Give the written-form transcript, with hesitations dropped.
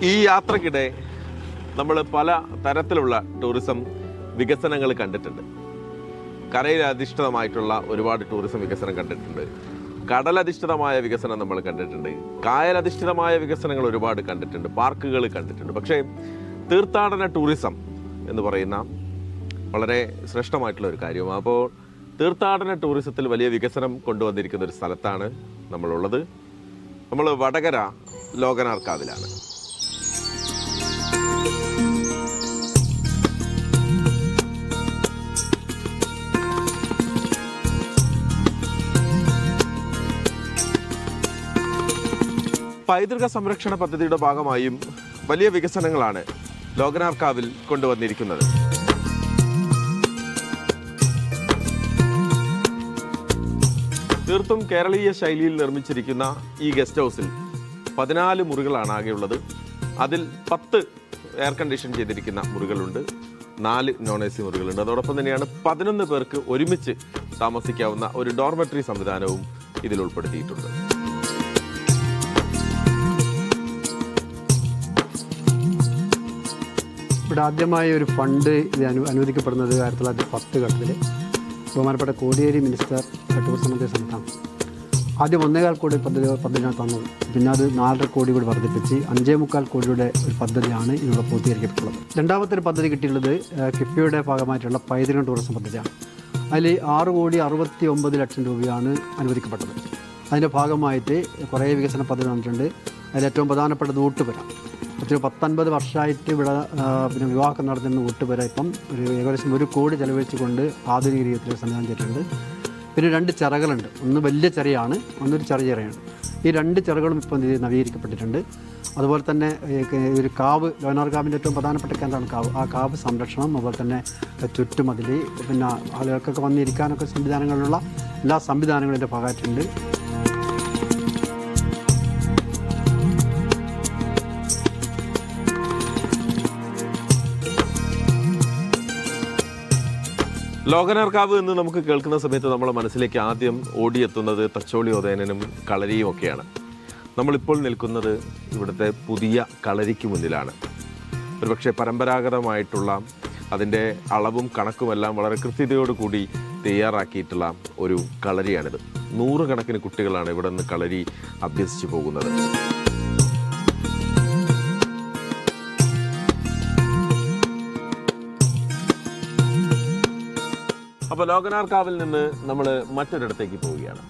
ഈ യാത്രക്കിടെ നമ്മൾ പല തരത്തിലുള്ള ടൂറിസം വികസനങ്ങൾ കണ്ടിട്ടുണ്ട്. കരയിലധിഷ്ഠിതമായിട്ടുള്ള ഒരുപാട് ടൂറിസം വികസനം കണ്ടിട്ടുണ്ട്. കടലധിഷ്ഠിതമായ വികസനം നമ്മൾ കണ്ടിട്ടുണ്ട്. കായലധിഷ്ഠിതമായ വികസനങ്ങൾ ഒരുപാട് കണ്ടിട്ടുണ്ട്. പാർക്കുകൾ കണ്ടിട്ടുണ്ട്. പക്ഷേ തീർത്ഥാടന ടൂറിസം എന്ന് പറയുന്ന വളരെ ശ്രേഷ്ഠമായിട്ടുള്ള ഒരു കാര്യമാണ്. അപ്പോൾ തീർത്ഥാടന ടൂറിസത്തിൽ വലിയ വികസനം കൊണ്ടുവന്നിരിക്കുന്ന ഒരു സ്ഥലത്താണ് നമ്മളുള്ളത്. നമ്മൾ വടകര ലോകനാർക്കാവിലാണ്. പൈതൃക സംരക്ഷണ പദ്ധതിയുടെ ഭാഗമായും വലിയ വികസനങ്ങളാണ് ലോകനാർക്കാവിൽ കൊണ്ടുവന്നിരിക്കുന്നത്. തീർത്തും കേരളീയ ശൈലിയിൽ നിർമ്മിച്ചിരിക്കുന്ന ഈ ഗസ്റ്റ് ഹൗസിൽ 14 മുറികളാണ് ആകെയുള്ളത്. അതിൽ 10 എയർ കണ്ടീഷൻ ചെയ്തിരിക്കുന്ന മുറികളുണ്ട്, 4 നോൺ AC മുറികളുണ്ട്. അതോടൊപ്പം തന്നെയാണ് 11 പേർക്ക് ഒരുമിച്ച് താമസിക്കാവുന്ന ഒരു ഡോർമെറ്ററി സംവിധാനവും ഇതിൽ ഉൾപ്പെടുത്തിയിട്ടുണ്ട്. ഇവിടെ ആദ്യമായ ഒരു ഫണ്ട് ഇത് അനുവദിക്കപ്പെടുന്നത് 1910 ബഹുമാനപ്പെട്ട കോടിയേരി മിനിസ്റ്റർ ടൂറിസം മന്ത്രി സമയത്താണ്. ആദ്യം 1.25 കോടി പദ്ധതിയാണ് തന്നത്. പിന്നെ അത് 4.5 കോടി കൂടി വർദ്ധിപ്പിച്ച് 5.25 കോടിയുടെ ഒരു പദ്ധതിയാണ് ഇവിടെ പൂർത്തീകരിക്കപ്പെട്ടുള്ളത്. രണ്ടാമത്തെ ഒരു പദ്ധതി കിട്ടിയിട്ടുള്ളത് കിഫ്ബിയുടെ ഭാഗമായിട്ടുള്ള പൈതൃക ടൂറിസം പദ്ധതിയാണ്. അതിൽ 6.69 കോടി രൂപയാണ് അനുവദിക്കപ്പെട്ടത്. അതിൻ്റെ ഭാഗമായിട്ട് കുറേ വികസന പദ്ധതി വന്നിട്ടുണ്ട്. അതിലേറ്റവും പ്രധാനപ്പെട്ടത് ഊട്ടുപുര. 19 വർഷമായിട്ട് ഇവിടെ പിന്നെ വിവാഹം നടത്തുന്ന ഊട്ടുപുര ഇപ്പം ഏകദേശം 1 കോടി ചെലവഴിച്ചുകൊണ്ട് ആധുനിക രീതിയിൽ സംവിധാനം ചെയ്തിട്ടുണ്ട്. പിന്നെ 2 ചിറകളുണ്ട്. ഒന്ന് വലിയ ചിറയാണ്, ഒന്നൊരു ചെറിയ ചിറയാണ്. ഈ 2 ചിറകളും ഇപ്പം നവീകരിക്കപ്പെട്ടിട്ടുണ്ട്. അതുപോലെ തന്നെ ഒരു കാവ്, ലോകനാർക്കാവിൻ്റെ ഏറ്റവും പ്രധാനപ്പെട്ട കേന്ദ്രമാണ് കാവ്. ആ കാവ് സംരക്ഷണം, അതുപോലെ തന്നെ ചുറ്റുമതിൽ, പിന്നെ ആളുകൾക്കൊക്കെ വന്നിരിക്കാനൊക്കെ സംവിധാനങ്ങളിലുള്ള എല്ലാ സംവിധാനങ്ങളും ഇതിൻ്റെ ഭാഗമായിട്ടുണ്ട്. ലോകനാർക്കാവ് എന്ന് നമുക്ക് കേൾക്കുന്ന സമയത്ത് നമ്മുടെ മനസ്സിലേക്ക് ആദ്യം ഓടിയെത്തുന്നത് തച്ചോളി ഉദയനനും കളരിയും ഒക്കെയാണ്. നമ്മളിപ്പോൾ നിൽക്കുന്നത് ഇവിടുത്തെ പുതിയ കളരിക്ക് മുന്നിലാണ്. ഒരുപക്ഷെ പരമ്പരാഗതമായിട്ടുള്ള അതിൻ്റെ അളവും കണക്കുമെല്ലാം വളരെ കൃത്യതയോടുകൂടി തയ്യാറാക്കിയിട്ടുള്ള ഒരു കളരിയാണിത്. 100 കണക്കിന് കുട്ടികളാണ് ഇവിടെ നിന്ന് കളരി അഭ്യസിച്ചു പോകുന്നത്. അപ്പോൾ ലോകനാർക്കാവിൽ നിന്ന് നമ്മൾ മറ്റൊരിടത്തേക്ക് പോവുകയാണ്.